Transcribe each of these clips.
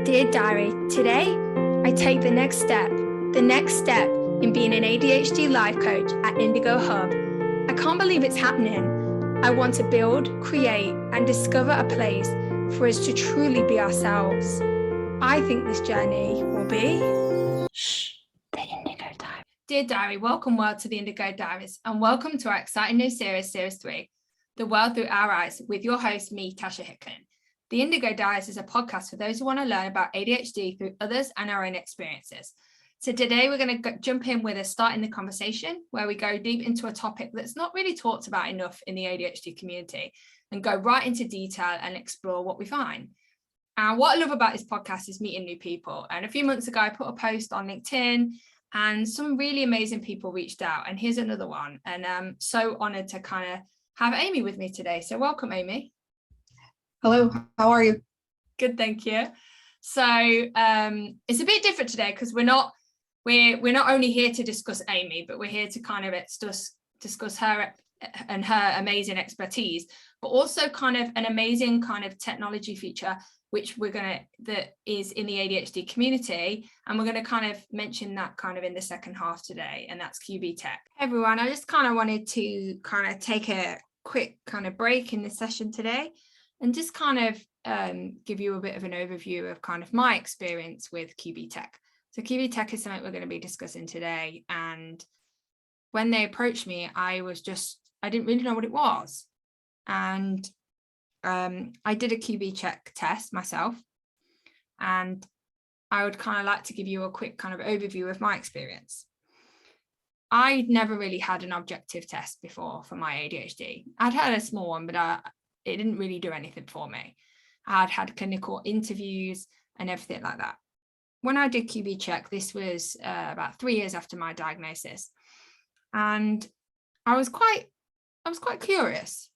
Dear Diary, today I take the next step in being an ADHD life coach at Indigo Hub. I can't believe it's happening. I want to build, create, and discover a place for us to truly be ourselves. I think this journey will be the Indigo Diaries. Dear Diary, welcome to the Indigo Diaries, and welcome to our exciting new series, Series 3, The World Through Our Eyes, with your host, me, Natasha Hickling. The Indigo Diaries is a podcast for those who want to learn about ADHD through others and our own experiences. So today we're going to jump in with a start in the conversation where we go deep into a topic that's not really talked about enough in the ADHD community and go right into detail and explore what we find. And what I love about this podcast is meeting new people. And a few months ago, I put a post on LinkedIn and some really amazing people reached out. And here's another one. And I'm so honored to kind of have Amy with me today. So welcome, Amy. Hello, how are you? Good, thank you. So it's a bit different today because we're not only here to discuss Amy, but we're here to kind of discuss her and her amazing expertise, but also kind of an amazing kind of technology feature that is in the ADHD community, and we're going to kind of mention that kind of in the second half today, and that's Qbtech. Hey everyone, I just kind of wanted to kind of take a quick kind of break in this session today and just kind of give you a bit of an overview of kind of my experience with Qbtech. So Qbtech is something we're going to be discussing today. And when they approached me, I didn't really know what it was. And I did a Qbtech test myself. And I would kind of like to give you a quick kind of overview of my experience. I'd never really had an objective test before for my ADHD. I'd had a small one, but it didn't really do anything for me. I'd had clinical interviews and everything like that. When I did Qbtech, this was about 3 years after my diagnosis. And I was quite curious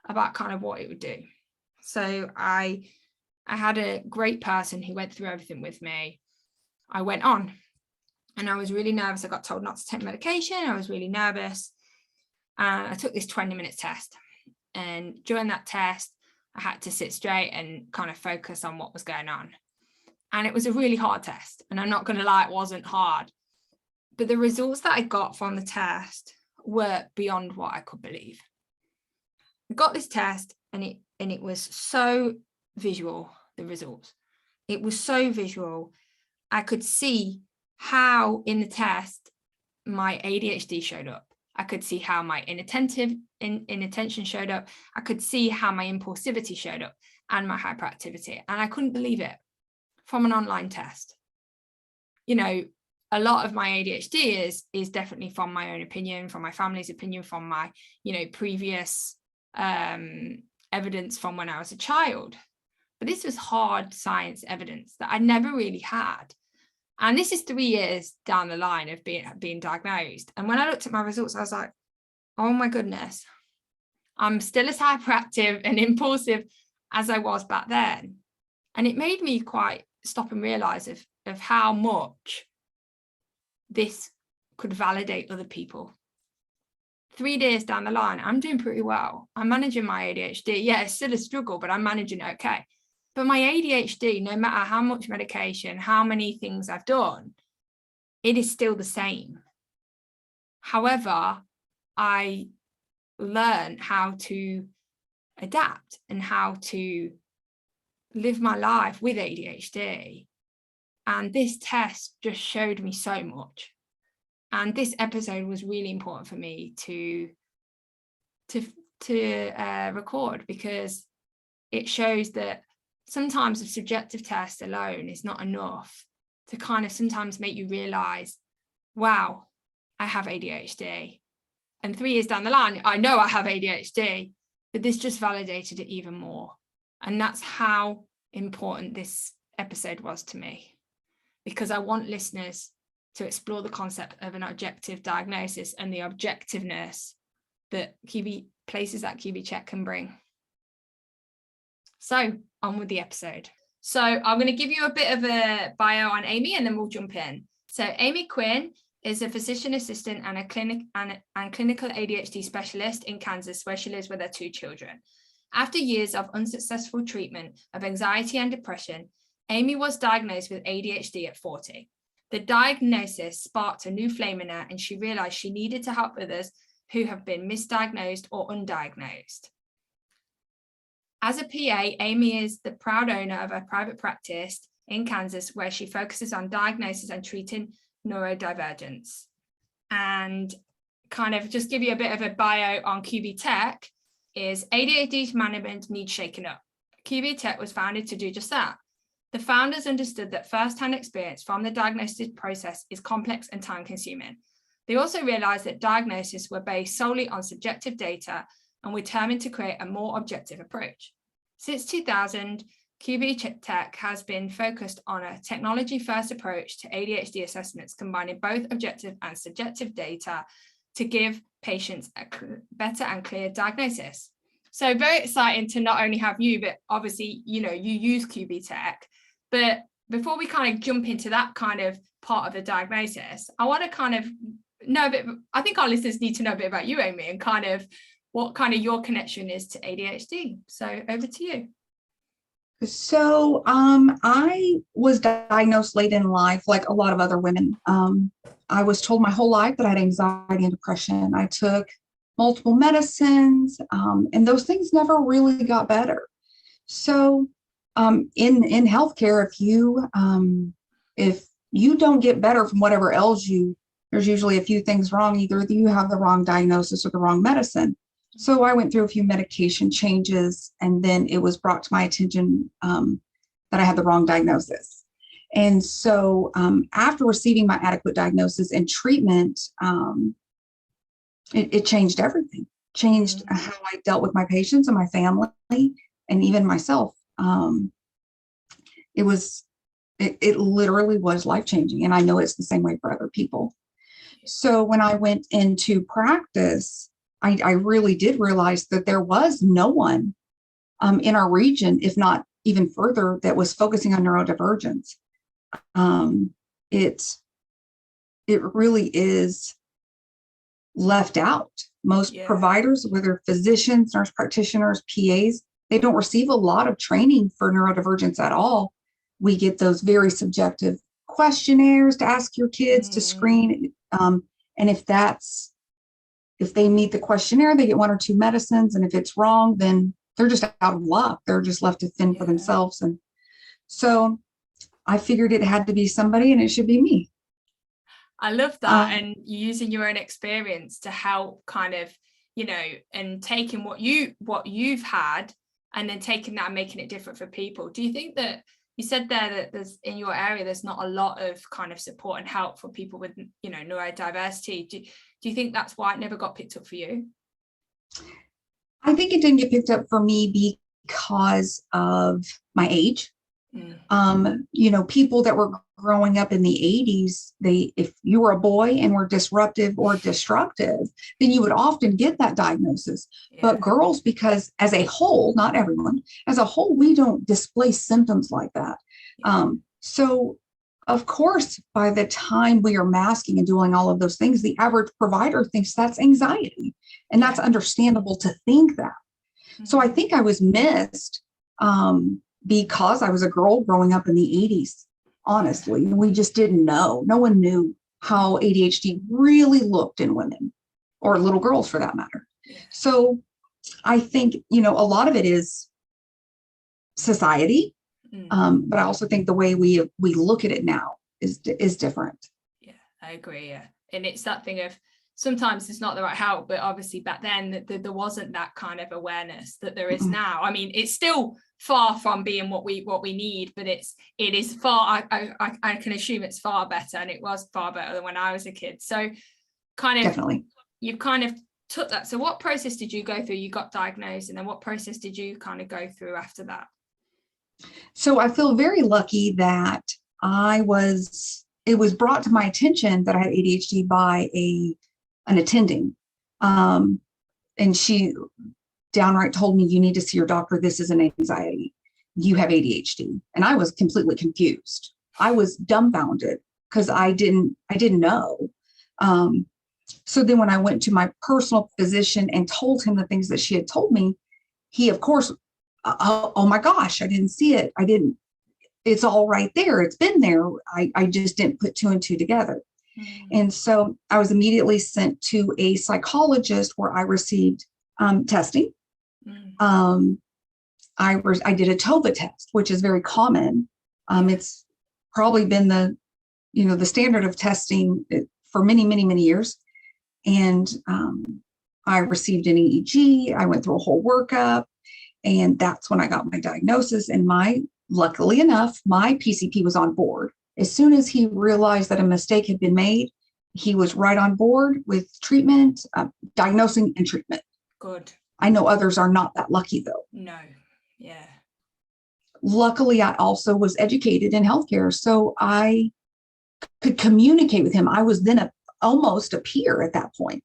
about kind of what it would do. So I had a great person who went through everything with me. I went on and I was really nervous. I got told not to take medication. I was really nervous. And I took this 20-minute test. And during that test, I had to sit straight and kind of focus on what was going on. And it was a really hard test. And I'm not going to lie, it wasn't hard. But the results that I got from the test were beyond what I could believe. I got this test and it was so visual, the results. It was so visual. I could see how in the test my ADHD showed up. I could see how my inattention showed up. I could see how my impulsivity showed up and my hyperactivity. And I couldn't believe it from an online test. You know, a lot of my ADHD is definitely from my own opinion, from my family's opinion, from my, previous evidence from when I was a child. But this was hard science evidence that I never really had. And this is 3 years down the line of being diagnosed. And when I looked at my results, I was like, oh my goodness, I'm still as hyperactive and impulsive as I was back then. And it made me quite stop and realize of how much this could validate other people. 3 years down the line, I'm doing pretty well. I'm managing my ADHD. Yeah, it's still a struggle, but I'm managing it okay. But my ADHD, no matter how much medication, how many things I've done, it is still the same. However, I learned how to adapt and how to live my life with ADHD. And this test just showed me so much. And this episode was really important for me to record, because it shows that sometimes a subjective test alone is not enough to kind of sometimes make you realize, wow, I have ADHD. And 3 years down the line, I know I have ADHD, but this just validated it even more. And that's how important this episode was to me, because I want listeners to explore the concept of an objective diagnosis and the objectiveness that places that Qbtech can bring. So on with the episode. So I'm going to give you a bit of a bio on Amy and then we'll jump in. So Amy Quinn is a physician assistant and a clinical ADHD specialist in Kansas, where she lives with her 2 children. After years of unsuccessful treatment of anxiety and depression, Amy was diagnosed with ADHD at 40. The diagnosis sparked a new flame in her, and she realized she needed to help others who have been misdiagnosed or undiagnosed. As a PA, Amy is the proud owner of a private practice in Kansas where she focuses on diagnosis and treating neurodivergence. And kind of just give you a bit of a bio on Qbtech is ADHD management needs shaking up. Qbtech was founded to do just that. The founders understood that first-hand experience from the diagnosis process is complex and time-consuming. They also realized that diagnoses were based solely on subjective data and were determined to create a more objective approach. Since 2000, Qbtech has been focused on a technology-first approach to ADHD assessments, combining both objective and subjective data to give patients a better and clear diagnosis. So very exciting to not only have you, but obviously, you use Qbtech. But before we kind of jump into that kind of part of the diagnosis, I want to kind of know a bit, I think our listeners need to know a bit about you, Amy, and kind of what kind of your connection is to ADHD. So over to you. So I was diagnosed late in life, like a lot of other women. I was told my whole life that I had anxiety and depression. I took multiple medicines, and those things never really got better. So in healthcare, if you don't get better from whatever ails you, there's usually a few things wrong. Either you have the wrong diagnosis or the wrong medicine. So I went through a few medication changes, and then it was brought to my attention that I had the wrong diagnosis. And so after receiving my adequate diagnosis and treatment, it changed everything, changed how I dealt with my patients and my family and even myself. It literally was life-changing. And I know it's the same way for other people. So when I went into practice, I really did realize that there was no one in our region, if not even further, that was focusing on neurodivergence. It really is left out. Most providers, whether physicians, nurse practitioners, PAs, they don't receive a lot of training for neurodivergence at all. We get those very subjective questionnaires to ask your kids to screen. And if they meet the questionnaire, they get 1 or 2 medicines. And if it's wrong, then they're just out of luck. They're just left to fend for themselves. And so I figured it had to be somebody, and it should be me. I love that. And using your own experience to help kind of, and taking what you've had and then taking that and making it different for people. Do you think that you said there that there's in your area, there's not a lot of kind of support and help for people with, neurodiversity? Do you think that's why it never got picked up for you? I think it didn't get picked up for me because of my age. People that were growing up in the 80s, if you were a boy and were disruptive or destructive, then you would often get that diagnosis. But girls, because as a whole, not everyone, as a whole, we don't display symptoms like that. So of course, by the time we are masking and doing all of those things, the average provider thinks that's anxiety. And that's understandable to think that. So I think I was missed because I was a girl growing up in the 80s, honestly. We just didn't know. No one knew how ADHD really looked in women or little girls for that matter. So I think, a lot of it is society. But I also think the way we look at it now is different. Yeah, I agree. Yeah. And it's that thing of sometimes it's not the right help, but obviously back then there wasn't that kind of awareness that there is now. I mean, it's still far from being what we need, but it is far, I can assume it's far better, and it was far better than when I was a kid. So kind of definitely you kind of took that. So what process did you go through? You got diagnosed, and then what process did you kind of go through after that? So I feel very lucky that it was brought to my attention that I had ADHD by an attending. And she downright told me, you need to see your doctor. This is an anxiety. You have ADHD. And I was completely confused. I was dumbfounded because I didn't know. So then when I went to my personal physician and told him the things that she had told me, he, of course, oh my gosh, I didn't see it. it's all right there. It's been there. I just didn't put two and two together. And so I was immediately sent to a psychologist where I received testing. I did a TOVA test, which is very common. It's probably been the standard of testing for many, many, many years. And I received an EEG. I went through a whole workup, and that's when I got my diagnosis. And luckily enough, my PCP was on board. As soon as he realized that a mistake had been made, he was right on board with treatment, diagnosing and treatment. Good. I know others are not that lucky, though. No. Yeah. Luckily, I also was educated in healthcare, so I could communicate with him. I was then almost a peer at that point.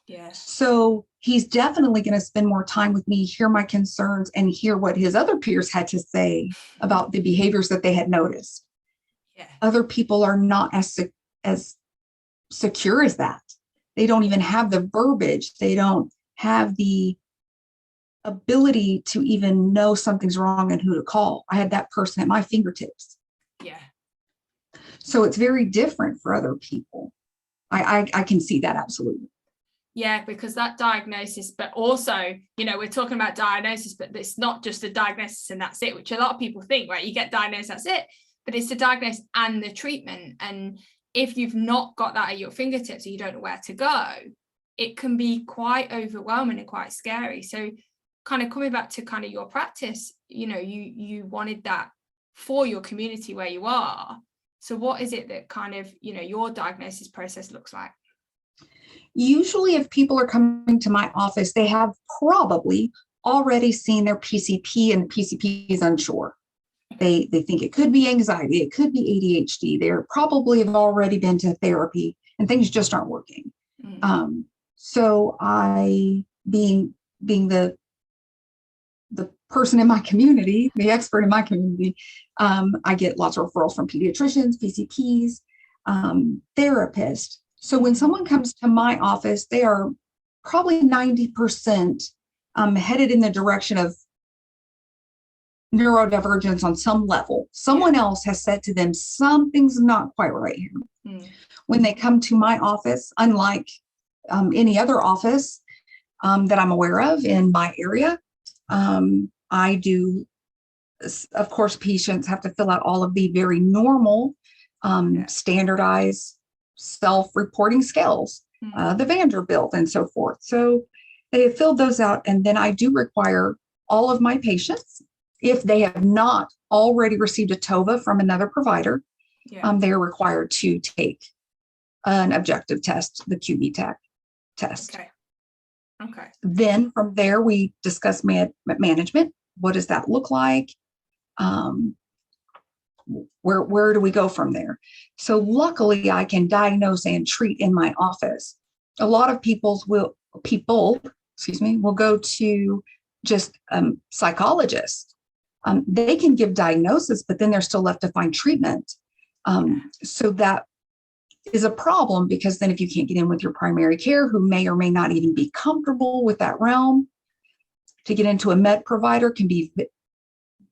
Yes. So he's definitely going to spend more time with me, hear my concerns, and hear what his other peers had to say about the behaviors that they had noticed. Yeah. Other people are not as secure as that. They don't even have the verbiage. They don't have the ability to even know something's wrong and who to call. I had that person at my fingertips. Yeah. So it's very different for other people. I can see that absolutely. Yeah, because that diagnosis, but also, we're talking about diagnosis, but it's not just a diagnosis and that's it, which a lot of people think, right? You get diagnosed, that's it. But it's the diagnosis and the treatment. And if you've not got that at your fingertips and you don't know where to go, it can be quite overwhelming and quite scary. So kind of coming back to kind of your practice, you wanted that for your community where you are. So what is it that kind of, your diagnosis process looks like? Usually if people are coming to my office, they have probably already seen their PCP and the PCP is unsure. They think it could be anxiety, it could be ADHD. They probably have already been to therapy and things just aren't working. So I, being the person in my community, the expert in my community, I get lots of referrals from pediatricians, PCPs, therapists. So when someone comes to my office, they are probably 90% headed in the direction of neurodivergence on some level. Someone else has said to them, something's not quite right here. When they come to my office, unlike any other office that I'm aware of in my area, I do, of course, patients have to fill out all of the very normal, standardized self-reporting scales, the Vanderbilt and so forth. So they have filled those out. And then I do require all of my patients, if they have not already received a TOVA from another provider, they are required to take an objective test, the Qbtech test. Okay. Then from there, we discuss management. What does that look like? Where do we go from there? So luckily, I can diagnose and treat in my office. A lot of people will go to just psychologists. They can give diagnosis, but then they're still left to find treatment. So that is a problem, because then if you can't get in with your primary care, who may or may not even be comfortable with that realm, to get into a med provider can be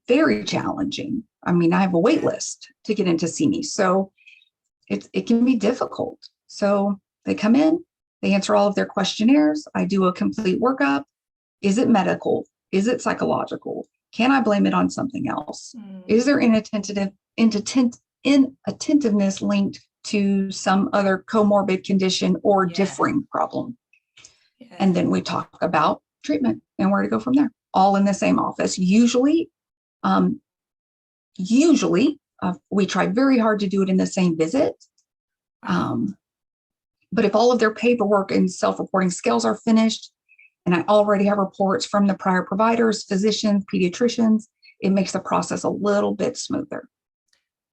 very challenging. I mean, I have a wait list to get in to see me. So it can be difficult. So they come in, they answer all of their questionnaires. I do a complete workup. Is it medical? Is it psychological? Can I blame it on something else? Is there inattentiveness linked to some other comorbid condition or differing problem? And then we talk about treatment and where to go from there, all in the same office. Usually, we try very hard to do it in the same visit. But if all of their paperwork and self-reporting scales are finished, and I already have reports from the prior providers, physicians, pediatricians, it makes the process a little bit smoother.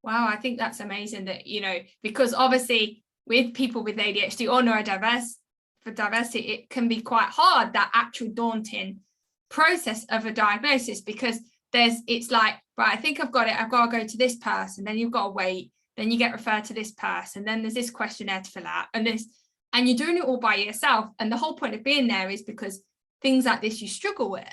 Wow, I think that's amazing that, because obviously with people with ADHD or neurodiversity, it can be quite hard, that actual daunting process of a diagnosis, because it's like, right, I think I've got it, I've got to go to this person, then you've got to wait, then you get referred to this person, then there's this questionnaire to fill out, and you're doing it all by yourself. And the whole point of being there is because things like this you struggle with.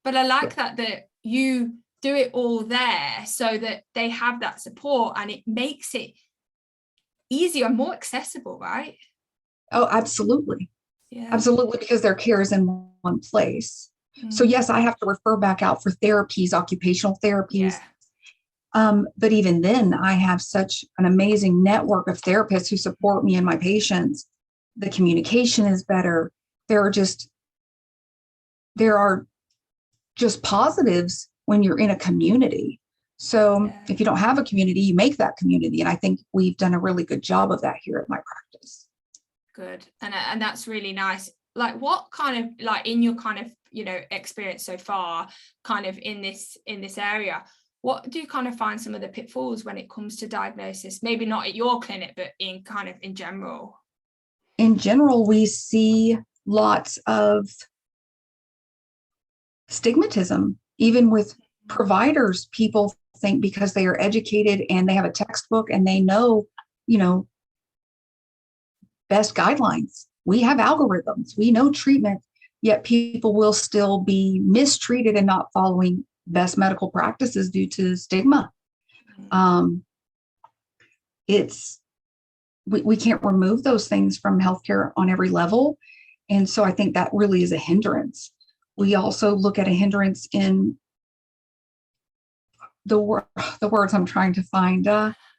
But I like that you do it all there so that they have that support, and it makes it easier and more accessible, right? Oh, absolutely. Yeah. Absolutely, because their care is in one place. So yes, I have to refer back out for therapies, occupational therapies. But even then, I have such an amazing network of therapists who support me and my patients. The communication is better. There are just positives when you're in a community. So if you don't have a community, you make that community. And I think we've done a really good job of that here at my practice. Good. And that's really nice. Like, what kind of, like, in your kind of, experience so far, kind of in this area, what do you kind of find some of the pitfalls when it comes to diagnosis? Maybe not at your clinic, but in general. In general, we see lots of stigmatism, even with providers. People think because they are educated and they have a textbook and they know, best guidelines. We have algorithms, we know treatment, yet people will still be mistreated and not following best medical practices due to stigma. We can't remove those things from healthcare on every level. And so I think that really is a hindrance. We also look at a hindrance in the words I'm trying to find,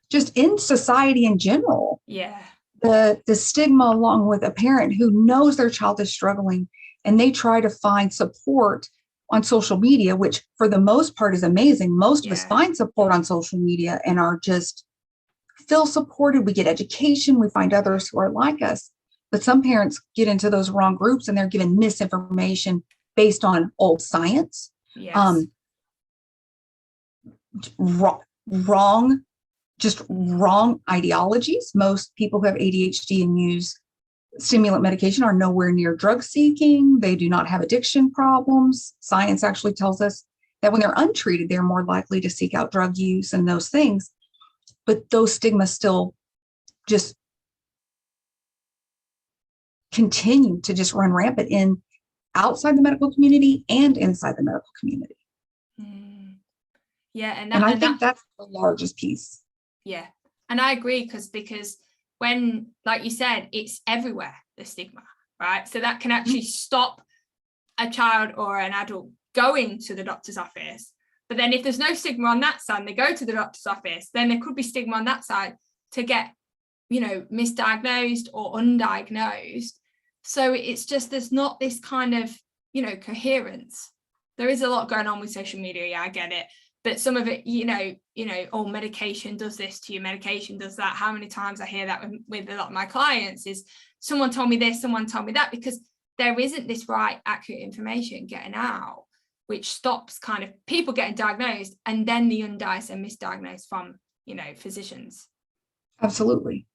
just in society in general. Yeah. The stigma, along with a parent who knows their child is struggling and they try to find support on social media, which for the most part is amazing. Most of us find support on social media and are just feel supported. We get education. We find others who are like us. But some parents get into those wrong groups and they're given misinformation based on old science. Yes. Wrong ideologies. Most people who have ADHD and use stimulant medication are nowhere near drug seeking. They do not have addiction problems. Science actually tells us that when they're untreated, they're more likely to seek out drug use and those things. But those stigmas still just continue to just run rampant outside the medical community and inside the medical community. Yeah, and I think that's the largest piece. Yeah, and I agree because when, like you said, it's everywhere, the stigma, right? So that can actually stop a child or an adult going to the doctor's office. But then if there's no stigma on that side, and they go to the doctor's office, then there could be stigma on that side to get, misdiagnosed or undiagnosed. So it's just, there's not this kind of, coherence. There is a lot going on with social media. Yeah, I get it. But some of it, medication does this to you, medication does that. How many times I hear that with a lot of my clients is someone told me this, someone told me that, because there isn't this right, accurate information getting out, which stops kind of people getting diagnosed and then the undiagnosed and misdiagnosed from, physicians. Absolutely.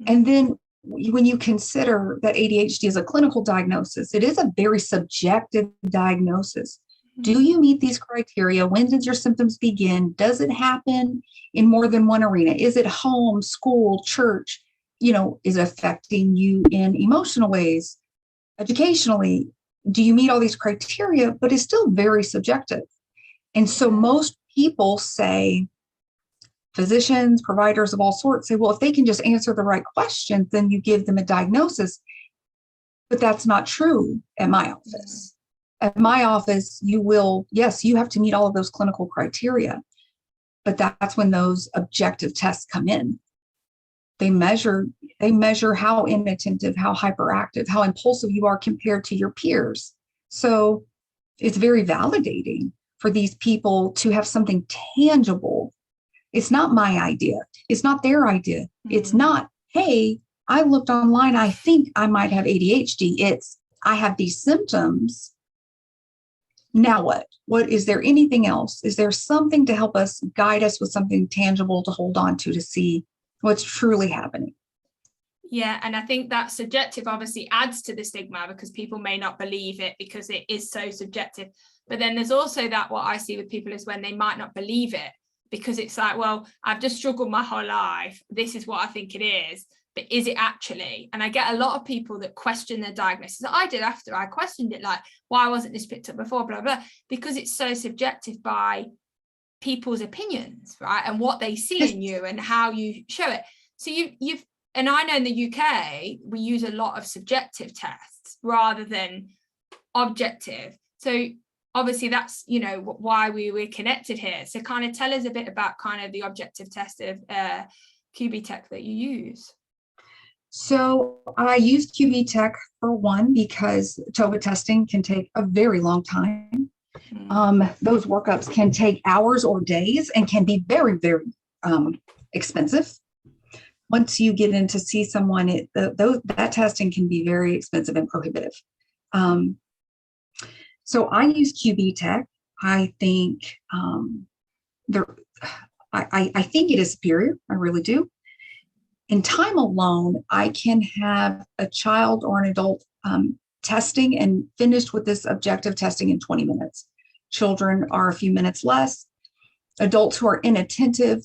And then when you consider that ADHD is a clinical diagnosis, it is a very subjective diagnosis. Do you meet these criteria? When did your symptoms begin? Does it happen in more than one arena? Is it home, school, church? Is it affecting you in emotional ways? Educationally, do you meet all these criteria? But it's still very subjective. And so most people say, physicians, providers of all sorts say, well, if they can just answer the right questions, then you give them a diagnosis. But that's not true at my office. At my office, you have to meet all of those clinical criteria, but that's when those objective tests come in. They measure how inattentive, how hyperactive, how impulsive you are compared to your peers. So it's very validating for these people to have something tangible. It's not my idea. It's not their idea. It's not, hey, I looked online, I think I might have ADHD. It's, I have these symptoms. Now what? What is there anything else? Is there something to help us, guide us with something tangible to hold on to see what's truly happening? Yeah, and I think that subjective obviously adds to the stigma because people may not believe it because it is so subjective. But then there's also that what I see with people is when they might not believe it because it's like, well, I've just struggled my whole life. This is what I think it is. but is it actually? And I get a lot of people that question their diagnosis. I did after I questioned it, like, why wasn't this picked up before, blah, blah, because it's so subjective by people's opinions, right? And what they see in you and how you show it. So you've, and I know in the UK, we use a lot of subjective tests rather than objective. So obviously that's, you know, why we're connected here. So kind of tell us a bit about kind of the objective test of Qbtech that you use. So I use Qbtech for one, because TOBA testing can take a very long time. Those workups can take hours or days and can be very, very expensive. Once you get in to see someone, that testing can be very expensive and prohibitive. So I use Qbtech. I think I think it is superior. I really do. In time alone, I can have a child or an adult testing and finished with this objective testing in 20 minutes. Children are a few minutes less. Adults who are inattentive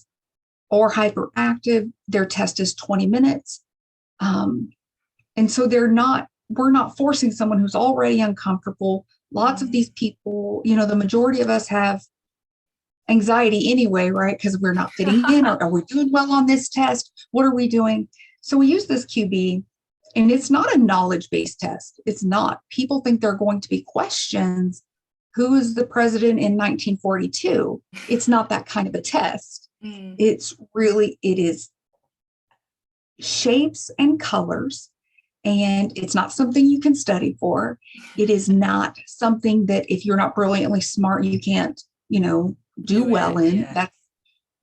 or hyperactive, their test is 20 minutes. And so we're not forcing someone who's already uncomfortable. Lots of these people, you know, the majority of us have anxiety anyway, right? Because we're not fitting in. Are we doing well on this test? What are we doing? So we use this QB, and it's not a knowledge-based test. It's not. People think they're going to be questions. Who is the president in 1942? It's not that kind of a test. It is shapes and colors, and it's not something you can study for. It is not something that if you're not brilliantly smart, you can't, you know, do well in. Yeah.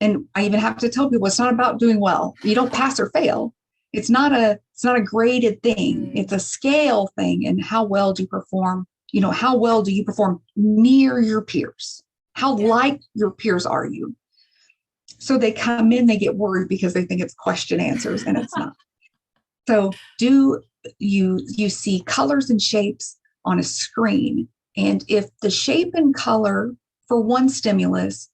And I even have to tell people it's not about doing well. You don't pass or fail. It's not a graded thing. It's a scale thing. And how well do you perform? You know, how well do you perform near your peers? How like your peers are you? So they come in, they get worried because they think it's question answers, and it's not. So do you see colors and shapes on a screen? And if the shape and color for one stimulus,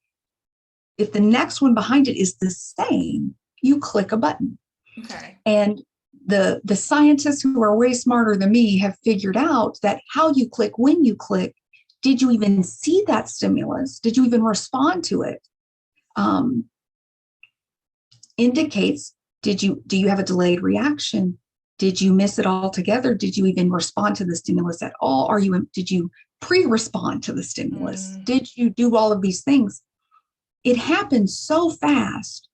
if the next one behind it is the same, you click a button. Okay. And the scientists who are way smarter than me have figured out that how you click, when you click, did you even see that stimulus? Did you even respond to it? Indicates, do you have a delayed reaction? Did you miss it altogether? Did you even respond to the stimulus at all? Did you pre-respond to the stimulus? Did you do all of these things? It happens so fast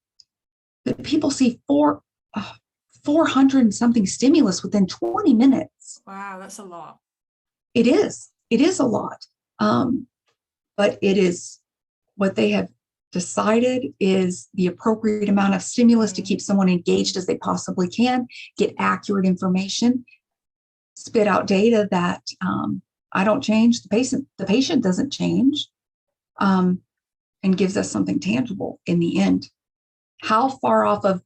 that people see 400 and something stimulus within 20 minutes. Wow, that's a lot. It is a lot. But it is what they have decided is the appropriate amount of stimulus to keep someone engaged as they possibly can, get accurate information, spit out data that I don't change, the patient doesn't change, and gives us something tangible in the end. How far off of,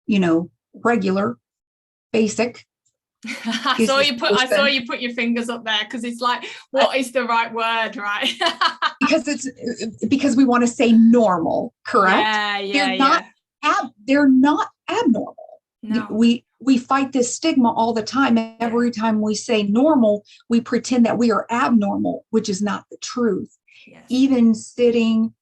you know, regular, basic. I saw you put your fingers up there because it's like, what is the right word, right? because we want to say normal, correct? Yeah. They're not abnormal. No. We fight this stigma all the time. Every time we say normal, we pretend that we are abnormal, which is not the truth. Yes. Even sitting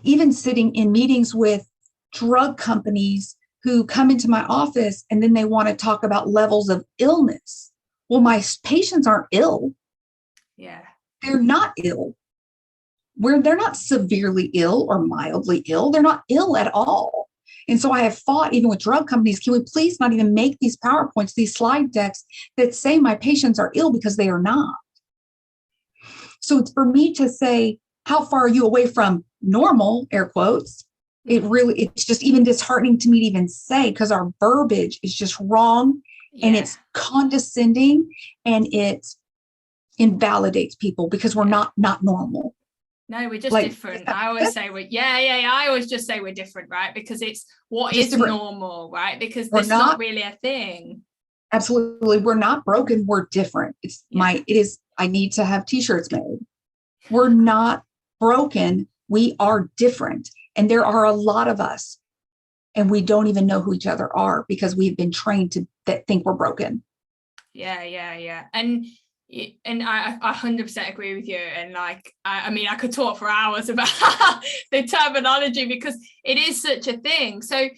in meetings with drug companies who come into my office and then they want to talk about levels of illness. Well, my patients aren't ill. Yeah. They're not ill. They're not severely ill or mildly ill. They're not ill at all. And so I have fought even with drug companies, can we please not even make these PowerPoints, these slide decks that say my patients are ill, because they are not. So it's for me to say, how far are you away from normal, air quotes? It's just even disheartening to me to even say, because our verbiage is just wrong, and it's condescending, and it invalidates people because we're not normal. No, we're just different. I always say I always just say we're different, right? Because it's what is different. Normal, right? Because it's not really a thing. Absolutely. We're not broken. We're different. I need to have t-shirts made. We're not broken. We are different. And there are a lot of us. and we don't even know who each other are because we've been trained to think we're broken. Yeah. And I 100% agree with you. And like, I mean, I could talk for hours about the terminology because it is such a thing. So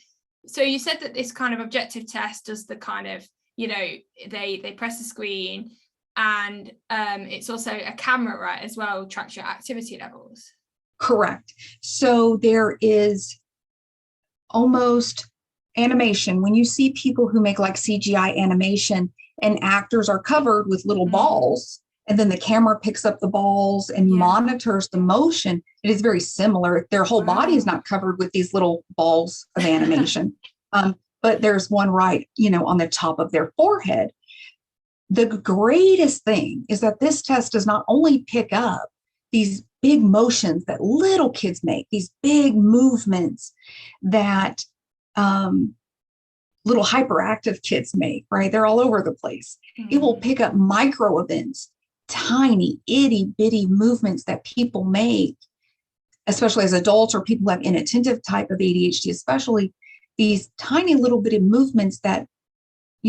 you said that this kind of objective test does the kind of, they press the screen, and it's also a camera, right, as well, tracks your activity levels. Correct. So there is almost animation. When you see people who make like CGI animation and actors are covered with little balls, and then the camera picks up the balls and monitors the motion, it is very similar. Their whole body is not covered with these little balls of animation. But there's one right, on the top of their forehead. The greatest thing is that this test does not only pick up these big motions that little kids make, these big movements that little hyperactive kids make, right? They're all over the place. It will pick up micro events, tiny, itty bitty movements that people make, especially as adults or people who have inattentive type of ADHD, especially these tiny little bitty movements that,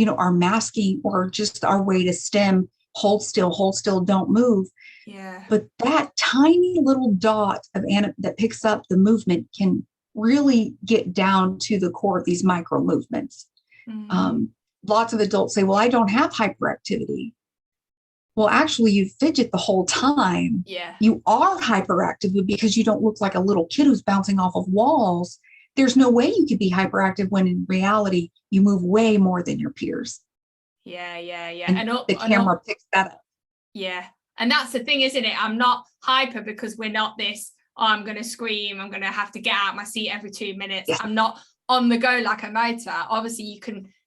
are masking or just our way to stem, hold still, don't move. Yeah. But that tiny little dot of that picks up the movement can really get down to the core of these micro movements. Lots of adults say, well, I don't have hyperactivity. Well, actually, you fidget the whole time. Yeah. You are hyperactive because you don't look like a little kid who's bouncing off of walls. There's no way you could be hyperactive when in reality, you move way more than your peers. Yeah. And the camera picks that up. Yeah. And that's the thing, isn't it? I'm not hyper because we're not this, I'm going to scream, I'm going to have to get out my seat every 2 minutes. Yeah. I'm not on the go like a motor. Obviously,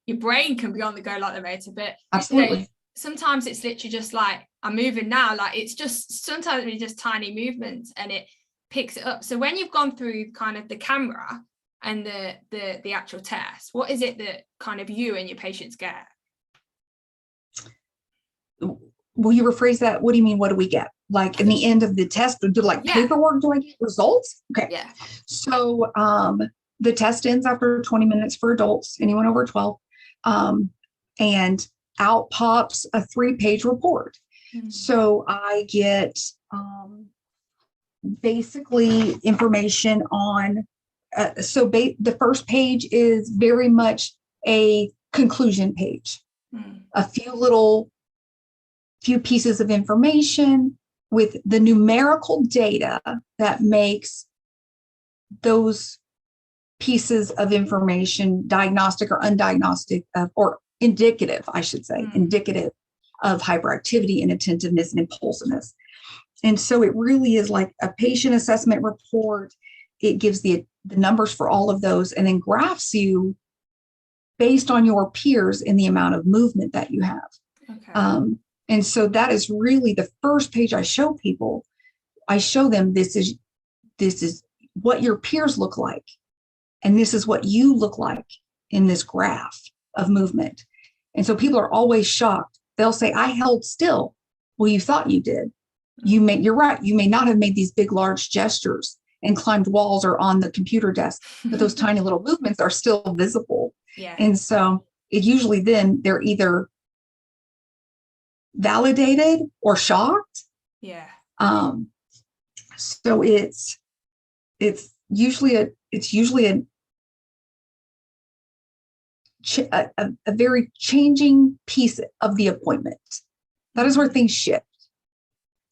your brain can be on the go like the motor, but absolutely. Sometimes it's literally just like, I'm moving now. Like it's just, sometimes it's just tiny movements and it picks it up. So when you've gone through kind of the camera and the actual test, what is it that kind of you and your patients get? Will you rephrase that? What do you mean? What do we get? Like in the end of the test, paperwork? Do I get results? Okay. Yeah. So the test ends after 20 minutes for adults, anyone over 12. And out pops a 3-page report. So I get basically information on, the first page is very much a conclusion page. A few pieces of information with the numerical data that makes those pieces of information diagnostic or undiagnostic or indicative, I should say, indicative of hyperactivity, inattentiveness, and impulsiveness. And so it really is like a patient assessment report. It gives the numbers for all of those and then graphs you based on your peers in the amount of movement that you have. Okay. And so that is really the first page I show people. I show them this is what your peers look like. And this is what you look like in this graph of movement. And so people are always shocked. They'll say, I held still. Well, you thought you did. You're right. You may not have made these big, large gestures and climbed walls or on the computer desk, but those tiny little movements are still visible. Yeah. And so it usually then they're either validated or shocked. Yeah. So it's usually a very changing piece of the appointment. That is where things shift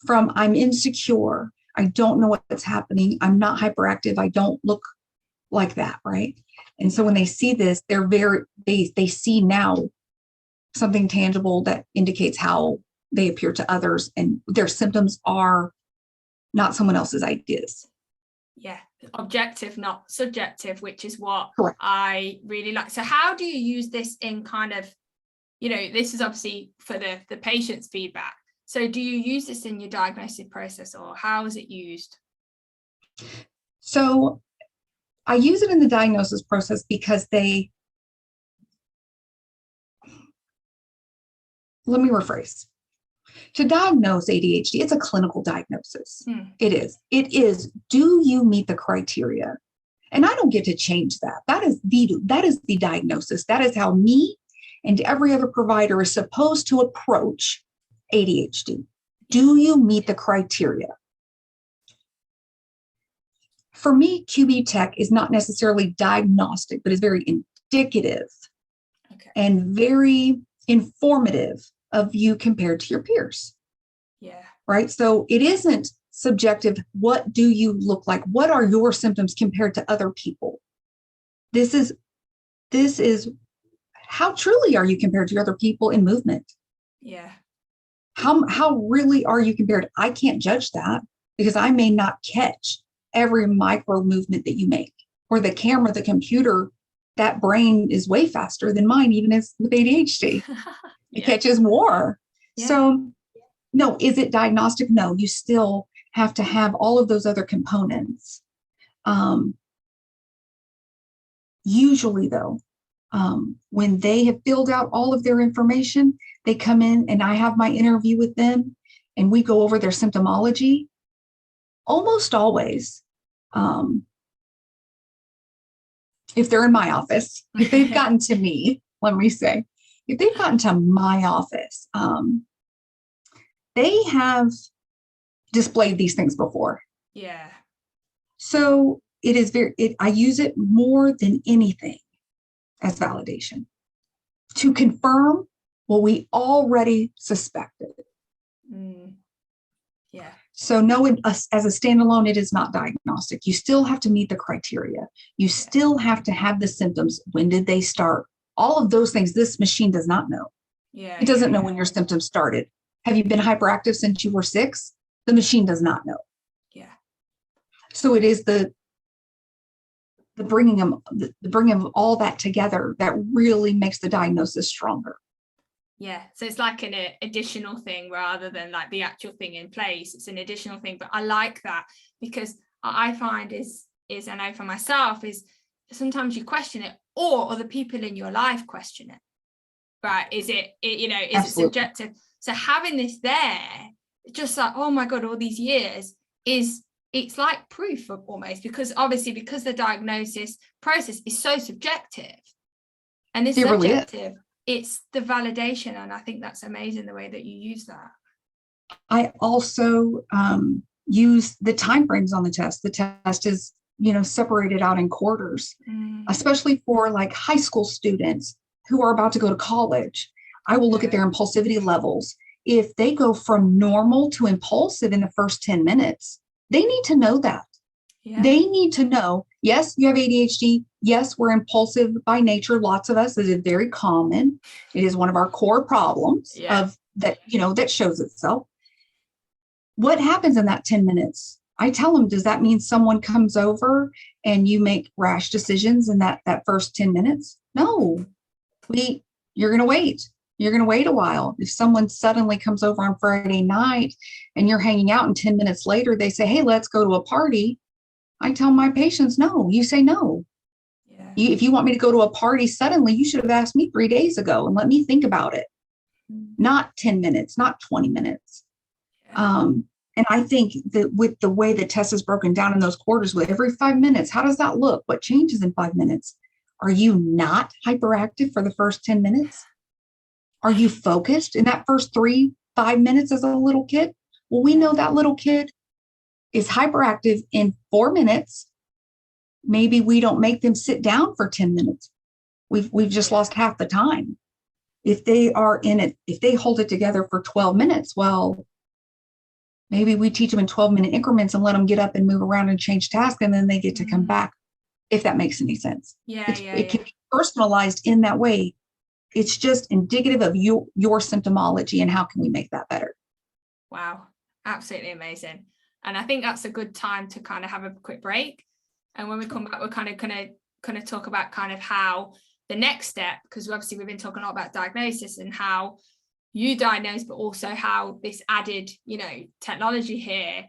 from I'm insecure. I don't know what's happening. I'm not hyperactive. I don't look like that. Right. And so when they see this, they see now something tangible that indicates how they appear to others and their symptoms are not someone else's ideas. Yeah. Objective, not subjective, which is what Correct. I really like. So how do you use this in kind of, this is obviously for the patient's feedback. So do you use this in your diagnosis process or how is it used? So I use it in the diagnosis process because let me rephrase. To diagnose ADHD, it's a clinical diagnosis. It is. Do you meet the criteria? And I don't get to change that. That is the diagnosis. That is how me and every other provider is supposed to approach ADHD. Do you meet the criteria? For me, Qbtech is not necessarily diagnostic, but is very indicative and very informative of you compared to your peers. Yeah. Right. So it isn't subjective. What do you look like? What are your symptoms compared to other people? This is how truly are you compared to other people in movement? Yeah. How really are you compared? I can't judge that because I may not catch every micro movement that you make, or the camera, the computer, that brain is way faster than mine, even as with ADHD. It catches more. Yeah. So no, is it diagnostic? No, you still have to have all of those other components. Usually though, when they have filled out all of their information, they come in and I have my interview with them and we go over their symptomology. Almost always, if they're in my office, if they've gotten to me, let me say, if they've gotten to my office, they have displayed these things before. Yeah. So it is I use it more than anything as validation to confirm what we already suspected. Yeah. So no, as a standalone, it is not diagnostic. You still have to meet the criteria. You still have to have the symptoms. When did they start? All of those things this machine does not know. Yeah. It doesn't know when your symptoms started. Have you been hyperactive since you were 6? The machine does not know. Yeah. So it is the bringing of all that together that really makes the diagnosis stronger. Yeah, so it's like an additional thing rather than like the actual thing in place. It's an additional thing, but I like that because I find is I know for myself is sometimes you question it or other people in your life question it, right? Is it Absolutely. It subjective? So having this there, just like, oh my God, all these years it's like proof of almost, because obviously because the diagnosis process is so subjective and it's subjective. Really, it's the validation, and I think that's amazing the way that you use that. I also use the time frames on the test. The test is, separated out in quarters, especially for like high school students who are about to go to college. I will look at their impulsivity levels. If they go from normal to impulsive in the first 10 minutes, they need to know that. Yeah. They need to know, yes, you have ADHD. Yes, we're impulsive by nature. Lots of us. It is very common. It is one of our core problems of that, that shows itself. What happens in that 10 minutes? I tell them, does that mean someone comes over and you make rash decisions in that first 10 minutes? No, you're going to wait. You're going to wait a while. If someone suddenly comes over on Friday night and you're hanging out and 10 minutes later, they say, hey, let's go to a party. I tell my patients, no, you say no. Yeah. If you want me to go to a party suddenly, you should have asked me 3 days ago and let me think about it. Not 10 minutes, not 20 minutes. Yeah. And I think that with the way the test is broken down in those quarters, with every 5 minutes, how does that look? What changes in 5 minutes? Are you not hyperactive for the first 10 minutes? Are you focused in that first 3-5 minutes as a little kid? Well, we know that little kid is hyperactive in 4 minutes. Maybe we don't make them sit down for 10 minutes. We've just lost half the time. If they are in it, if they hold it together for 12 minutes, well, maybe we teach them in 12-minute increments and let them get up and move around and change tasks, and then they get to come back, if that makes any sense. It can be personalized in that way. It's just indicative of your symptomology and how can we make that better. Wow, absolutely amazing. And I think that's a good time to kind of have a quick break. And when we come back, we're kind of going to talk about kind of how the next step, because obviously we've been talking a lot about diagnosis and how you diagnose, but also how this added, technology here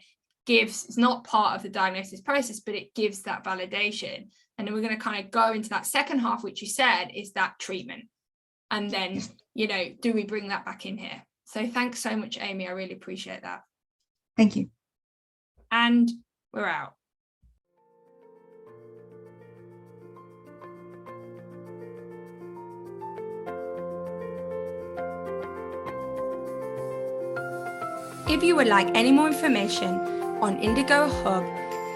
it's not part of the diagnosis process, but it gives that validation. And then we're going to kind of go into that second half, which you said is that treatment. And then, do we bring that back in here? So thanks so much, Amy. I really appreciate that. Thank you. And we're out. If you would like any more information on Indigo Hub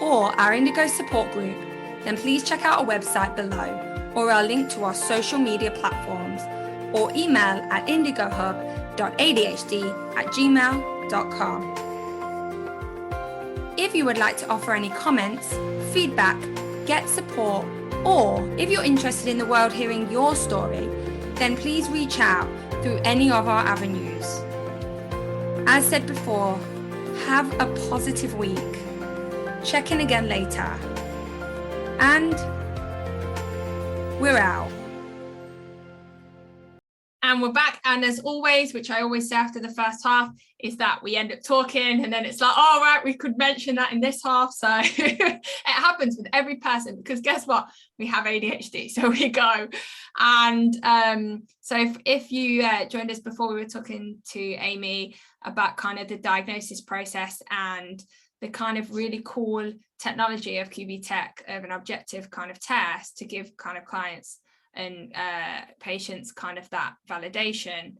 or our Indigo support group, then please check out our website below or our link to our social media platforms, or email at indigohub.adhd@gmail.com. If you would like to offer any comments, feedback, get support, or if you're interested in the world hearing your story, then please reach out through any of our avenues. As said before, have a positive week. Check in again later. And we're out. And we're back. And as always, which I always say after the first half, is that we end up talking and then it's like, oh, right, we could mention that in this half. So it happens with every person, because guess what? We have ADHD. So we go. And so if you joined us before, we were talking to Amy about kind of the diagnosis process and the kind of really cool technology of Qbtech, of an objective kind of test to give kind of clients and patients kind of that validation.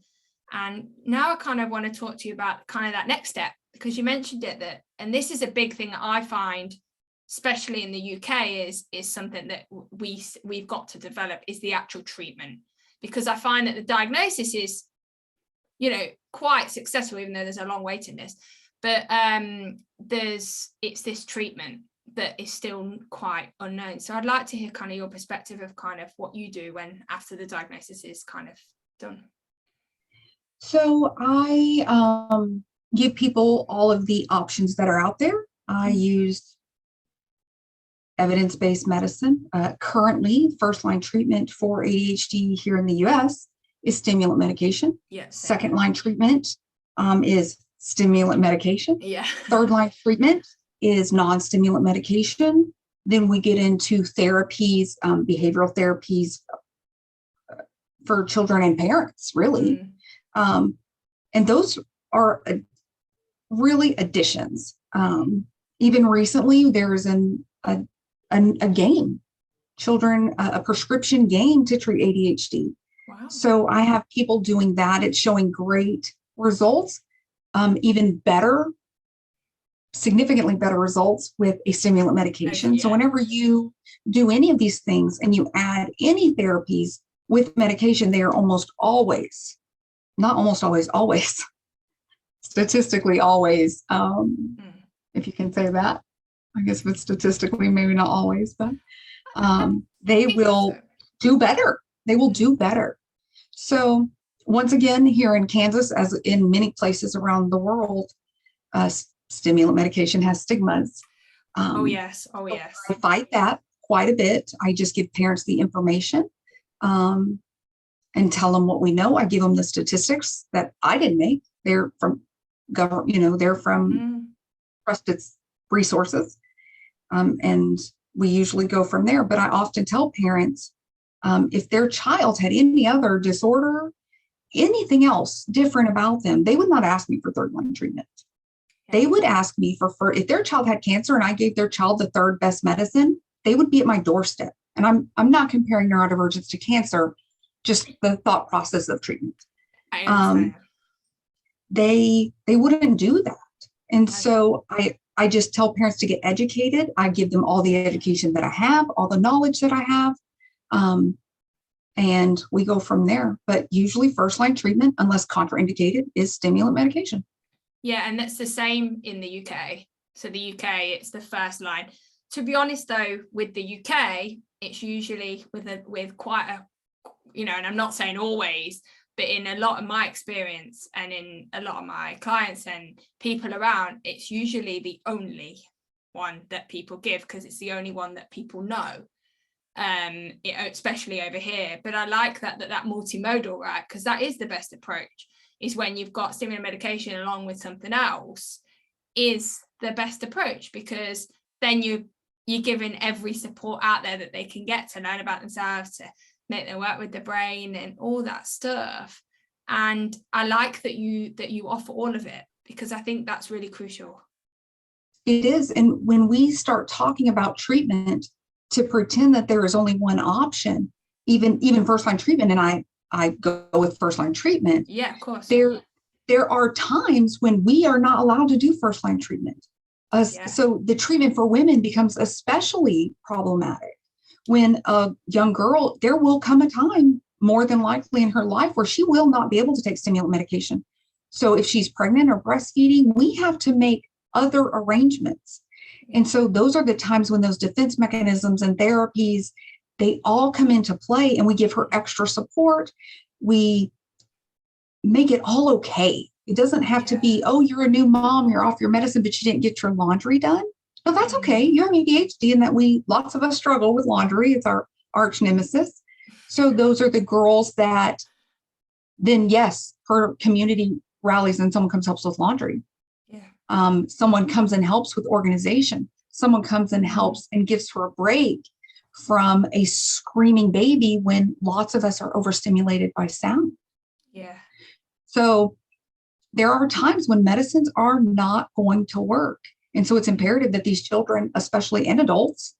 And now I kind of want to talk to you about kind of that next step, because you mentioned it, that, and this is a big thing that I find, especially in the UK, is something that we've got to develop, is the actual treatment. Because I find that the diagnosis is, you know, quite successful, even though there's a long waiting list. But it's this treatment that is still quite unknown. So I'd like to hear kind of your perspective of kind of what you do when after the diagnosis is kind of done. So I give people all of the options that are out there. I use evidence-based medicine. Currently, first-line treatment for ADHD here in the US is stimulant medication. Yes. Second-line treatment is stimulant medication. Yeah. Third-line treatment is non-stimulant medication. Then we get into therapies, behavioral therapies for children and parents, really. And those are really additions. Even recently, there's a game, a prescription game to treat ADHD. Wow. So I have people doing that. It's showing great results, even better, significantly better results with a stimulant medication. Yeah. So whenever you do any of these things and you add any therapies with medication, they are almost always, not almost always, always, statistically always, if you can say that. I guess but statistically, maybe not always, but they will do better. They will do better. So once again, here in Kansas, as in many places around the world, stimulant medication has stigmas. Oh, yes. I fight that quite a bit. I just give parents the information and tell them what we know. I give them the statistics that I didn't make. They're from government, they're from trusted resources. And we usually go from there. But I often tell parents, if their child had any other disorder, anything else different about them, they would not ask me for third-line treatment. They would ask me for if their child had cancer and I gave their child the third best medicine, they would be at my doorstep. And I'm not comparing neurodivergence to cancer, just the thought process of treatment. I understand. They wouldn't do that. And so I just tell parents to get educated. I give them all the education that I have, all the knowledge that I have. And we go from there. But usually first-line treatment, unless contraindicated, is stimulant medication. Yeah, and that's the same in the UK. So the UK, it's the first line. To be honest, though, with the UK, it's usually with quite a, and I'm not saying always, but in a lot of my experience and in a lot of my clients and people around, it's usually the only one that people give because it's the only one that people know, especially over here. But I like that multimodal, right? Because that is the best approach, is when you've got stimulant medication along with something else is the best approach, because then you're giving every support out there that they can get to learn about themselves, to make them work with the brain and all that stuff. And I like that you offer all of it, because I think that's really crucial. It is. And when we start talking about treatment, to pretend that there is only one option, even first line treatment, and I go with first line treatment. Yeah, of course. there are times when we are not allowed to do first line treatment. So the treatment for women becomes especially problematic. When a young girl, there will come a time more than likely in her life where she will not be able to take stimulant medication. So if she's pregnant or breastfeeding, we have to make other arrangements. And so those are the times when those defense mechanisms and therapies, they all come into play, and we give her extra support. We make it all okay. It doesn't have to be, oh, you're a new mom, you're off your medicine, but you didn't get your laundry done. No, that's okay. You have ADHD, and that lots of us struggle with laundry. It's our arch nemesis. So those are the girls that then, yes, her community rallies and someone comes helps with laundry. Someone comes and helps with organization. Someone comes and helps and gives her a break from a screaming baby when lots of us are overstimulated by sound. So there are times when medicines are not going to work. And so it's imperative that these children, especially and adults,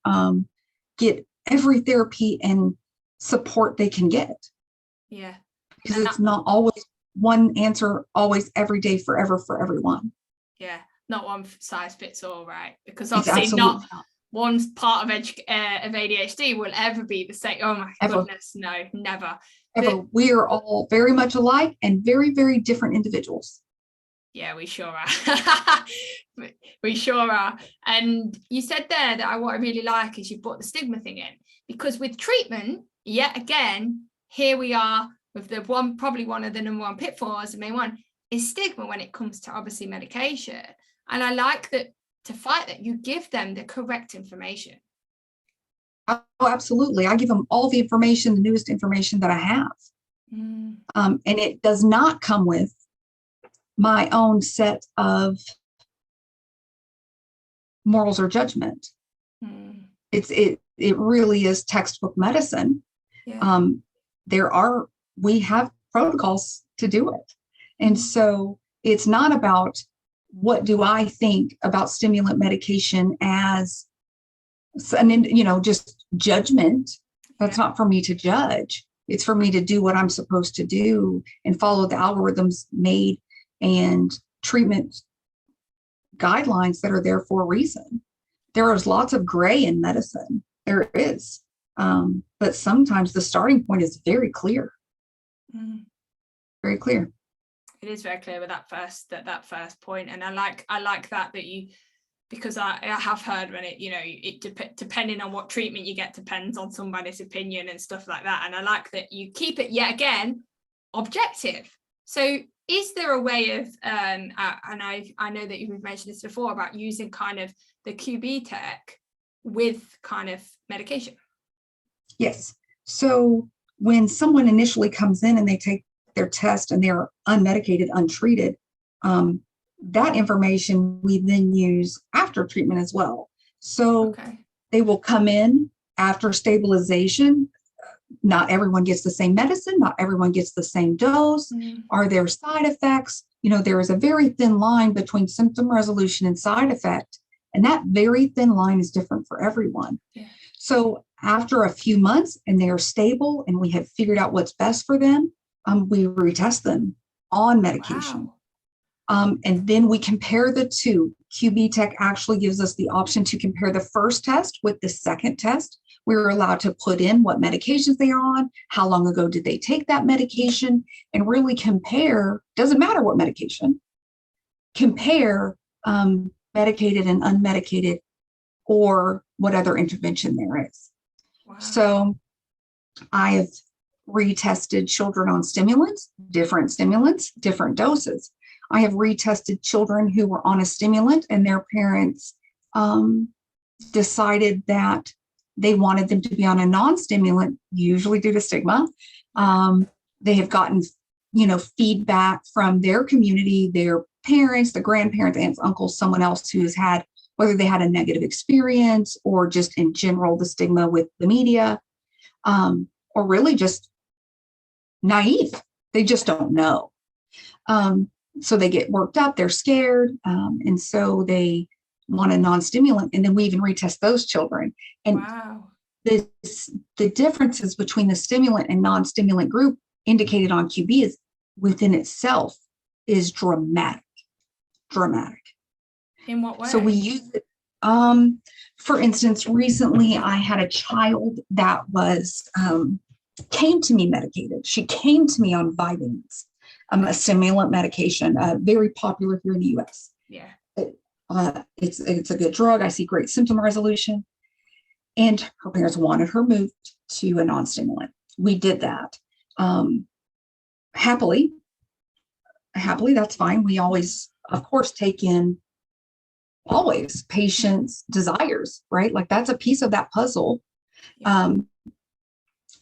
get every therapy and support they can get. Because it's not always one answer, always every day, forever, for everyone. Not one size fits all, right? Because obviously not one part of ADHD will ever be the same. Oh my goodness, no, never. Ever. We are all very much alike and very, very different individuals. Yeah, we sure are. We sure are. And you said there that what I really like is you brought the stigma thing in, because with treatment, yet again, here we are with probably one of the number one pitfalls, the main one is stigma when it comes to obviously medication. And I like that to fight that you give them the correct information. Oh, absolutely. I give them all the information, the newest information that I have. And it does not come with my own set of morals or judgment. It really is textbook medicine. We have protocols to do it. And so it's not about what do I think about stimulant medication as just judgment. That's not for me to judge. It's for me to do what I'm supposed to do and follow the algorithms made and treatment guidelines that are there for a reason. There is lots of gray in medicine. There is. But sometimes the starting point is very clear. Very clear. It is very clear with that first point. And I like that you, because I have heard when depending on what treatment you get depends on somebody's opinion and stuff like that. And I like that you keep it yet again objective. So is there a way of and I know that you've mentioned this before about using kind of the Qbtech with kind of medication? Yes. So when someone initially comes in and they take their test and they're unmedicated, untreated, that information we then use after treatment as well. So they will come in after stabilization. Not everyone gets the same medicine. Not everyone gets the same dose. Are there side effects? There is a very thin line between symptom resolution and side effect. And that very thin line is different for everyone. So after a few months and they are stable and we have figured out what's best for them, we retest them on medication. And then we compare the two. Qbtech actually gives us the option to compare the first test with the second test. We were allowed to put in what medications they are on, how long ago did they take that medication, and really compare, doesn't matter what medication, compare medicated and unmedicated or what other intervention there is. So I have retested children on stimulants, different doses. I have retested children who were on a stimulant and their parents decided that they wanted them to be on a non-stimulant, usually due to stigma. They have gotten, feedback from their community, their parents, the grandparents, aunts, uncles, someone else who has had, whether they had a negative experience or just in general, the stigma with the media, or really just naive. They just don't know. So they get worked up, they're scared. And so they want a non-stimulant. And then we even retest those children. And the differences between the stimulant and non-stimulant group indicated on QB is within itself is dramatic. In what way? So we use it. For instance, recently I had a child that was came to me medicated. She came to me on Vyvanse, a stimulant medication, very popular here in the U.S. Yeah. It's a good drug. I see great symptom resolution. And her parents wanted her moved to a non-stimulant. We did that. Happily, that's fine. We always, of course, take in always patients' desires, right? Like that's a piece of that puzzle. Yeah.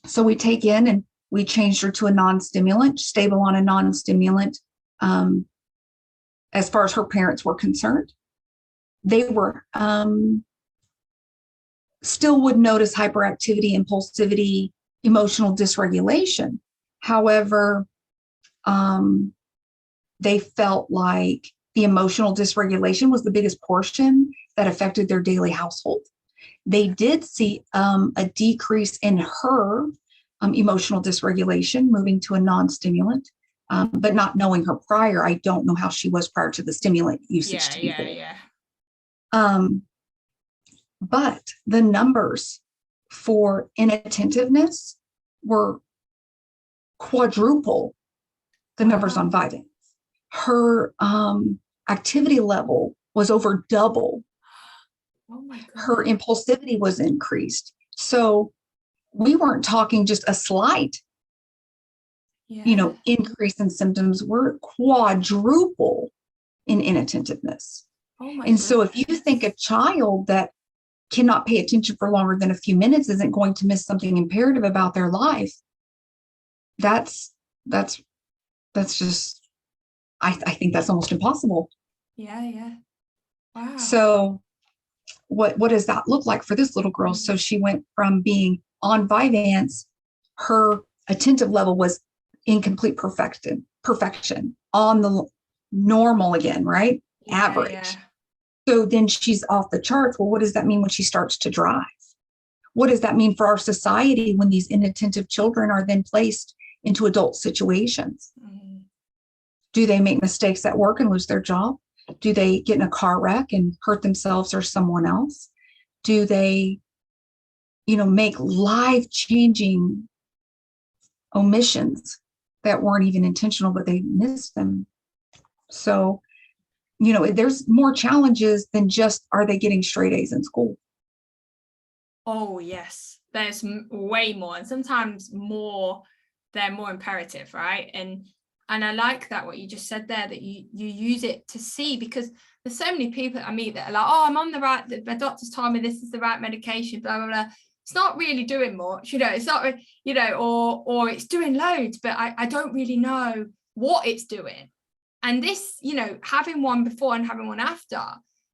So we take in and we changed her to a non-stimulant, stable on a non-stimulant. As far as her parents were concerned, they were still would notice hyperactivity, impulsivity, emotional dysregulation. However, they felt like the emotional dysregulation was the biggest portion that affected their daily household. They did see a decrease in her emotional dysregulation, moving to a non-stimulant, but not knowing her prior. I don't know how she was prior to the stimulant usage. Yeah. But the numbers for inattentiveness were quadruple the numbers on Vyvanse. Her activity level was over double. Oh my God. Her impulsivity was increased. So we weren't talking just a slight, increase in symptoms. We're quadruple in inattentiveness. Oh my And so goodness. if you think a child that cannot pay attention for longer than a few minutes isn't going to miss something imperative about their life, that's just, I think that's almost impossible. Yeah. Wow. So what does that look like for this little girl? Mm-hmm. So she went from being on Vyvanse, her attentive level was in complete perfection on the normal again, right? Average. Yeah. So then she's off the charts. Well, what does that mean when she starts to drive? What does that mean for our society when these inattentive children are then placed into adult situations? Mm-hmm. Do they make mistakes at work and lose their job? Do they get in a car wreck and hurt themselves or someone else? Do they, make life-changing omissions that weren't even intentional, but they missed them? So, there's more challenges than just, are they getting straight A's in school? Oh, yes. There's way more. And sometimes they're more imperative, right? And I like that, what you just said there, that you use it to see, because there's so many people I meet that are like, oh, I'm on the right, the doctor's told me this is the right medication, blah, blah, blah. It's not really doing much, it's not, or it's doing loads, but I don't really know what it's doing. And this, having one before and having one after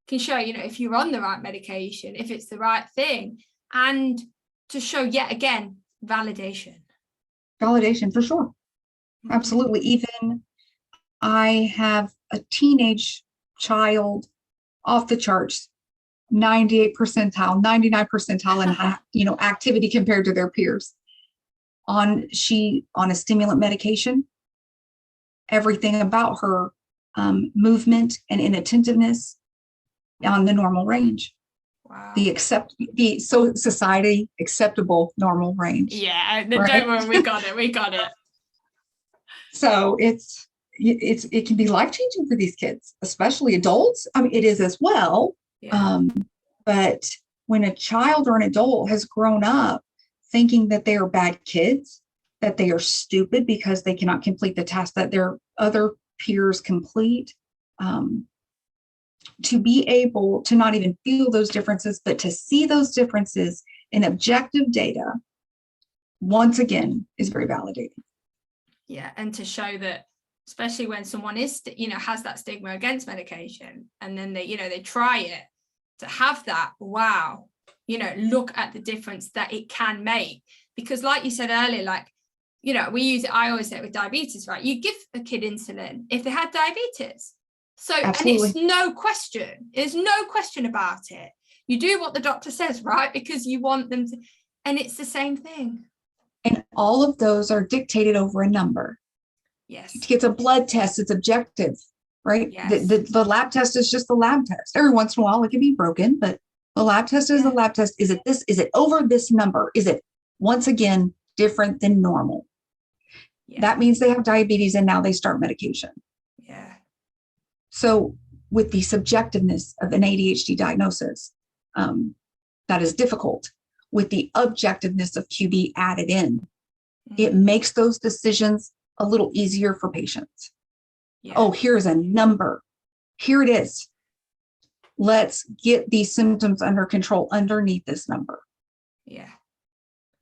can show, if you're on the right medication, if it's the right thing, and to show yet again, validation For sure. Absolutely. Even I have a teenage child off the charts, 98 percentile, 99 percentile in activity compared to their peers. On a stimulant medication, everything about her movement and inattentiveness on the normal range. Wow. The society acceptable normal range. Yeah, right? Don't worry, we got it. So it can be life-changing for these kids, especially adults. I mean, it is as well. Yeah. But when a child or an adult has grown up thinking that they are bad kids, that they are stupid because they cannot complete the task that their other peers complete, to be able to not even feel those differences, but to see those differences in objective data, once again, is very validating. Yeah, and to show that, especially when someone is, has that stigma against medication, and then they try it, to have that, wow, look at the difference that it can make. Because like you said earlier, I always say it with diabetes, right? You give a kid insulin if they had diabetes. So, Absolutely. And there's no question about it. You do what the doctor says, right? Because you want them to, and it's the same thing. And all of those are dictated over a number. Yes. It's a blood test. It's objective, right? Yes. The lab test is just the lab test. Every once in a while it can be broken, but the lab test is the lab test. Is it this? Is it over this number? Is it, once again, different than normal? Yeah. That means they have diabetes and now they start medication. Yeah. So with the subjectiveness of an ADHD diagnosis, that is difficult. With the objectiveness of QB added in, it makes those decisions a little easier for patients. Yeah. Oh, here's a number. Here it is. Let's get these symptoms under control underneath this number. Yeah.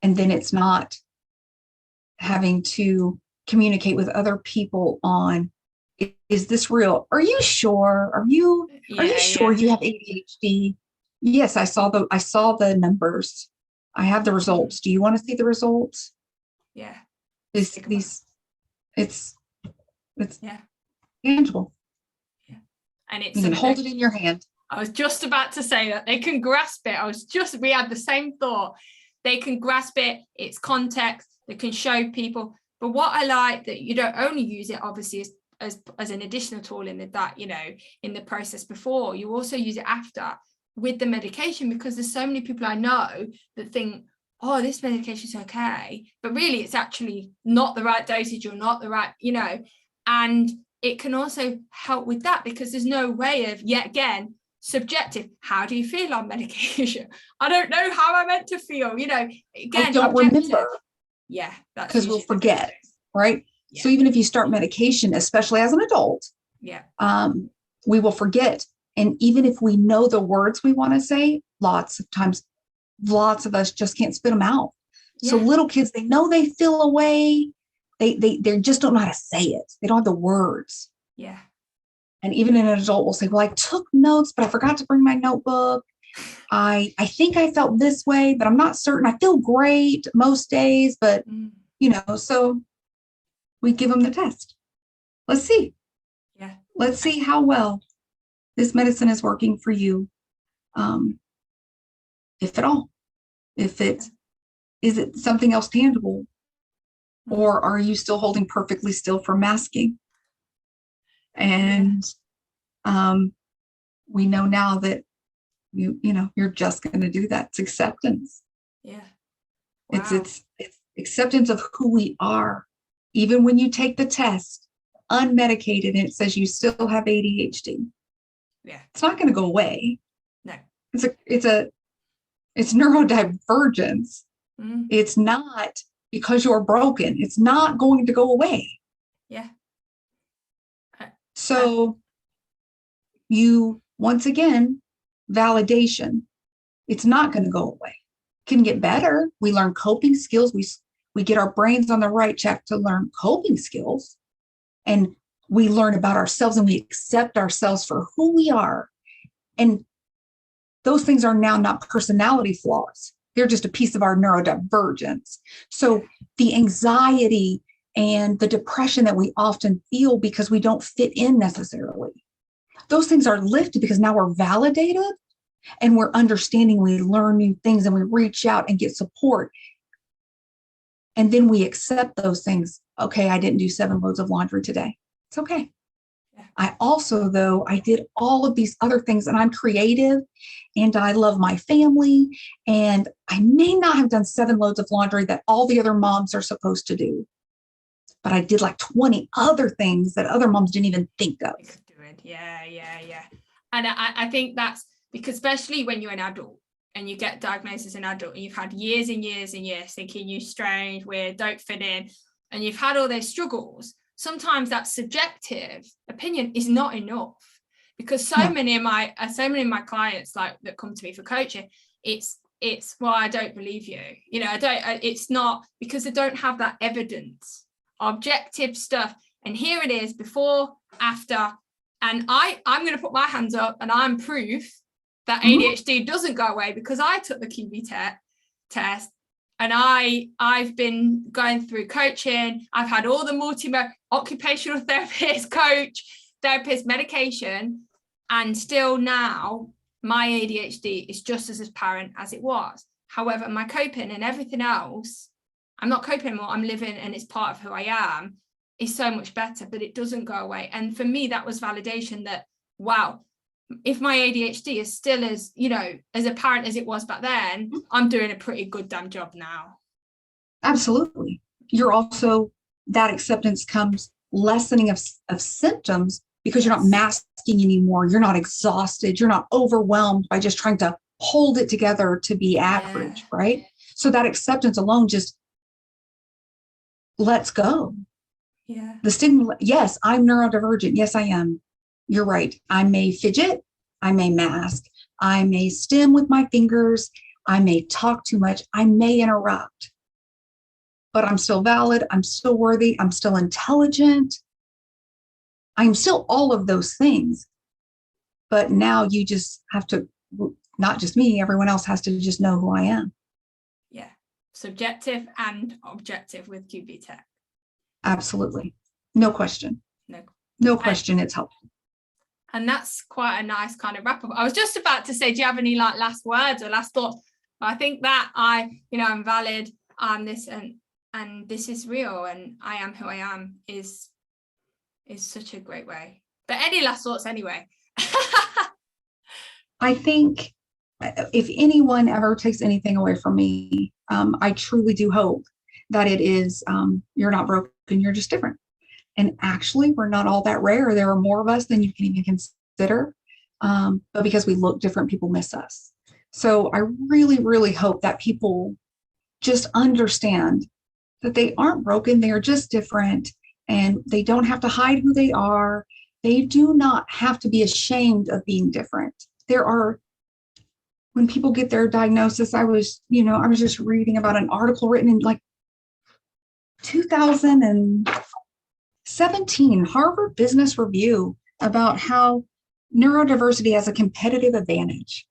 And then it's not having to communicate with other people on, is this real? Are you sure? Are you sure you have ADHD? Yes, I saw the numbers. I have the results. Do you want to see the results? Yeah. It's tangible. Yeah. And you can hold it in your hand. I was just about to say that they can grasp it. We had the same thought. They can grasp it. It's context. They can show people. But what I like that you don't only use it obviously as an additional tool in the process before, you also use it after with the medication, because there's so many people I know that think, oh, this medication's okay, but really it's actually not the right dosage or not the right, and it can also help with that, because there's no way of, yet again, subjective. How do you feel on medication? I don't know how I meant to feel, again, I don't remember. Yeah, that's because we'll forget, right? Yeah. So even if you start medication, especially as an adult, we will forget. And even if we know the words we want to say, lots of us just can't spit them out. Yeah. So little kids, they know they feel a way. They just don't know how to say it. They don't have the words. Yeah. And even an adult will say, well, I took notes, but I forgot to bring my notebook. I think I felt this way, but I'm not certain. I feel great most days, but so we give them the test. Let's see. Yeah. Let's see how well this medicine is working for you. If at all. Is it something else tangible? Or are you still holding perfectly still for masking? And we know now that you're just going to do that. It's acceptance. Yeah. Wow. It's acceptance of who we are. Even when you take the test unmedicated and it says you still have ADHD. Yeah. It's not going to go away. No. It's neurodivergence. Mm. It's not because you're broken. It's not going to go away. Yeah. So you, once again, validation. It's not going to go away. It can get better. We learn coping skills. We get our brains on the right track to learn coping skills. And we learn about ourselves and we accept ourselves for who we are. And those things are now not personality flaws. They're just a piece of our neurodivergence. So the anxiety and the depression that we often feel because we don't fit in necessarily, those things are lifted because now we're validated and we're understanding, we learn new things and we reach out and get support. And then we accept those things. Okay, I didn't do 7 loads of laundry today. It's okay. Yeah. I also, though, I did all of these other things and I'm creative and I love my family. And I may not have done 7 loads of laundry that all the other moms are supposed to do. But I did like 20 other things that other moms didn't even think of. Yeah. And I think that's because, especially when you're an adult and you get diagnosed as an adult and you've had years and years and years thinking you're strange, weird, don't fit in, and you've had all those struggles, sometimes that subjective opinion is not enough, because so many of my clients that come to me for coaching, it's well, I don't believe you, it's not, because they don't have that evidence, objective stuff. And here it is, before, after, and I'm going to put my hands up and I'm proof that ADHD doesn't go away, because I took the Qbtech test and I've been going through coaching. I've had all the occupational therapist, coach, therapist, medication, and still now my ADHD is just as apparent as it was. However, my coping and everything else, I'm not coping anymore. I'm living and it's part of who I am. is so much better, but it doesn't go away. And for me, that was validation that, wow, if my ADHD is still as, as apparent as it was back then, I'm doing a pretty good damn job now. Absolutely. You're also, that acceptance comes lessening of symptoms, because you're not masking anymore. You're not exhausted. You're not overwhelmed by just trying to hold it together to be average, right? So that acceptance alone just lets go. Yeah. The stigma, yes, I'm neurodivergent. Yes, I am. You're right. I may fidget. I may mask. I may stim with my fingers. I may talk too much. I may interrupt. But I'm still valid. I'm still worthy. I'm still intelligent. I'm still all of those things. But now you just have to, not just me, everyone else has to just know who I am. Yeah. Subjective and objective with Qbtech. Absolutely. No question. No question. It's helpful. And that's quite a nice kind of wrap up. I was just about to say, do you have any last words or last thoughts? I think that I'm valid, I'm this, and this is real, and I am who I am is such a great way. But any last thoughts anyway? I think if anyone ever takes anything away from me, I truly do hope that it is, you're not broken, you're just different. And actually, we're not all that rare. There are more of us than you can even consider. But because we look different, people miss us. So I really, really hope that people just understand that they aren't broken. They're just different, and they don't have to hide who they are. They do not have to be ashamed of being different. When people get their diagnosis, I was just reading about an article written in 2017, Harvard Business Review, about how neurodiversity has a competitive advantage.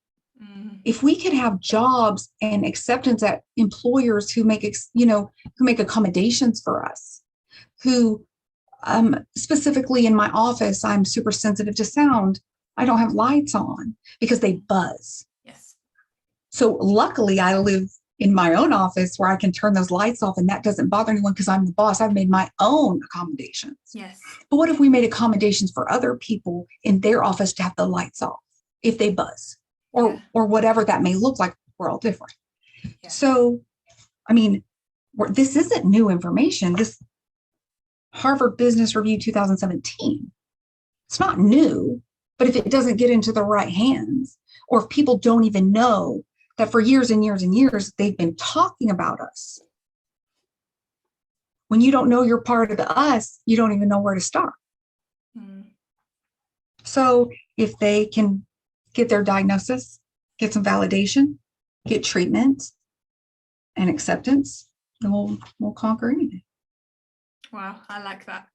If we could have jobs and acceptance at employers who make accommodations for us, who specifically in my office, I'm super sensitive to sound. I don't have lights on because they buzz. Yes. So luckily I live in my own office where I can turn those lights off, and that doesn't bother anyone because I'm the boss. I've made my own accommodations. Yes. But what if we made accommodations for other people in their office to have the lights off if they buzz, or whatever that may look like? We're all different. Yeah. So, this isn't new information. This Harvard Business Review 2017, it's not new, but if it doesn't get into the right hands, or if people don't even know that for years and years and years, they've been talking about us. When you don't know you're part of the us, you don't even know where to start. So if they can get their diagnosis, get some validation, get treatment and acceptance, then we'll conquer anything. Wow, I like that.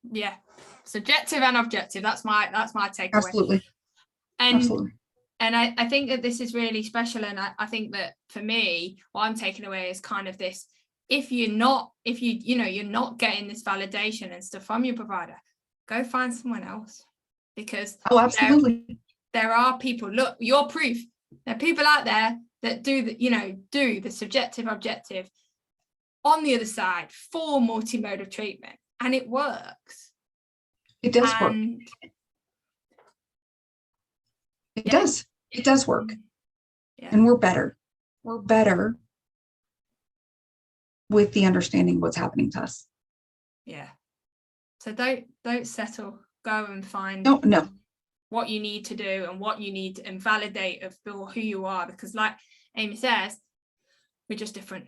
Yeah. Subjective and objective. That's my takeaway. Absolutely. Absolutely. And I think that this is really special. And I think that for me, what I'm taking away is kind of this: if you're not getting this validation and stuff from your provider, go find someone else. Because absolutely. There are people, look, you're proof. There are people out there that do the subjective objective on the other side for multimodal treatment, and it works. It does work. It does. It does work. Yeah. And we're better. We're better with the understanding of what's happening to us. Yeah. So don't settle. Go and find what you need to do and what you need and validate of who you are, because like Amy says, we're just different.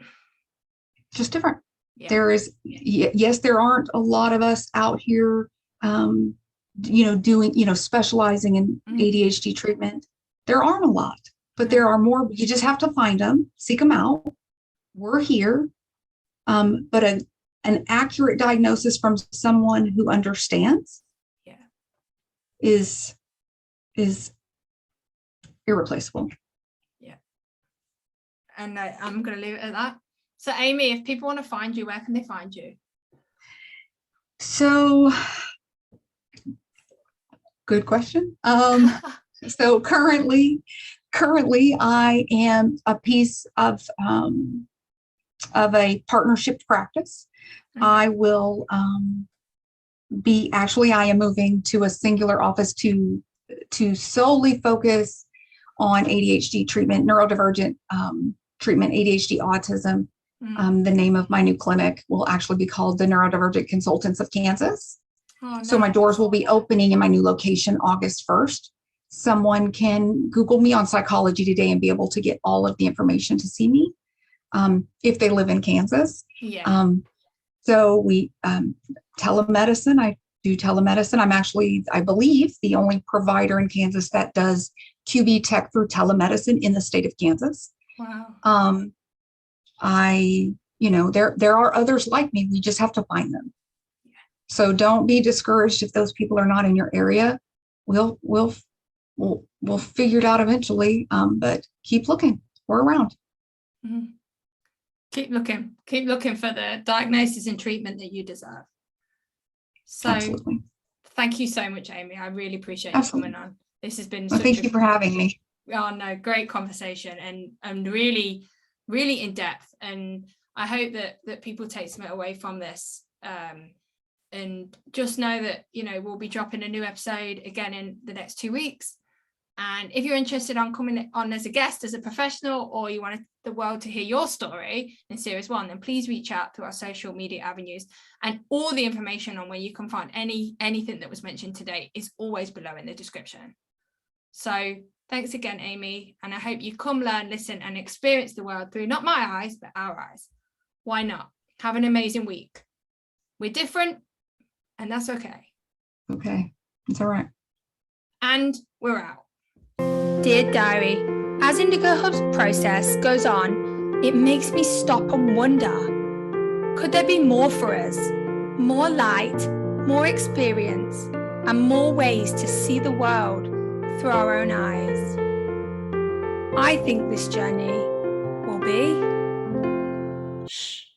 Just different. Yeah. There is, yes, there aren't a lot of us out here doing, specializing in ADHD treatment. There aren't a lot, but there are more. You just have to find them, seek them out. We're here. But an accurate diagnosis from someone who understands is irreplaceable. Yeah. And I'm going to leave it at that. So Amy, if people want to find you, where can they find you? So, good question. So currently I am a piece of a partnership practice. I will I am moving to a singular office to solely focus on ADHD treatment, neurodivergent treatment, ADHD autism. The name of my new clinic will actually be called the Neurodivergent Consultants of Kansas. Oh, so my nice. doors will be opening in my new location August 1st. Someone can Google me on Psychology Today and be able to get all of the information to see me if they live in Kansas. Yeah. So we telemedicine, I do telemedicine. I'm actually, I believe, the only provider in Kansas that does Qbtech through telemedicine in the state of Kansas. Wow. There are others like me. We just have to find them. Yeah. So don't be discouraged if those people are not in your area. We'll figure it out eventually. But keep looking. We're around. Mm-hmm. Keep looking for the diagnosis and treatment that you deserve. So Absolutely. Thank you so much, Amy. I really appreciate you coming on. This has been thank you for having me. Oh no, great conversation and really, really in depth. And I hope that people take something away from this. And just know that, we'll be dropping a new episode again in the next 2 weeks. And if you're interested on coming on as a guest, as a professional, or you want the world to hear your story in Series 1, then please reach out through our social media avenues. And all the information on where you can find anything that was mentioned today is always below in the description. So thanks again, Amy. And I hope you come, learn, listen, and experience the world through not my eyes, but our eyes. Why not? Have an amazing week. We're different, and that's okay. Okay, it's all right. And we're out. Dear Diary, as Indigo Hub's process goes on, it makes me stop and wonder, could there be more for us? More light, more experience, and more ways to see the world through our own eyes? I think this journey will be... Shh.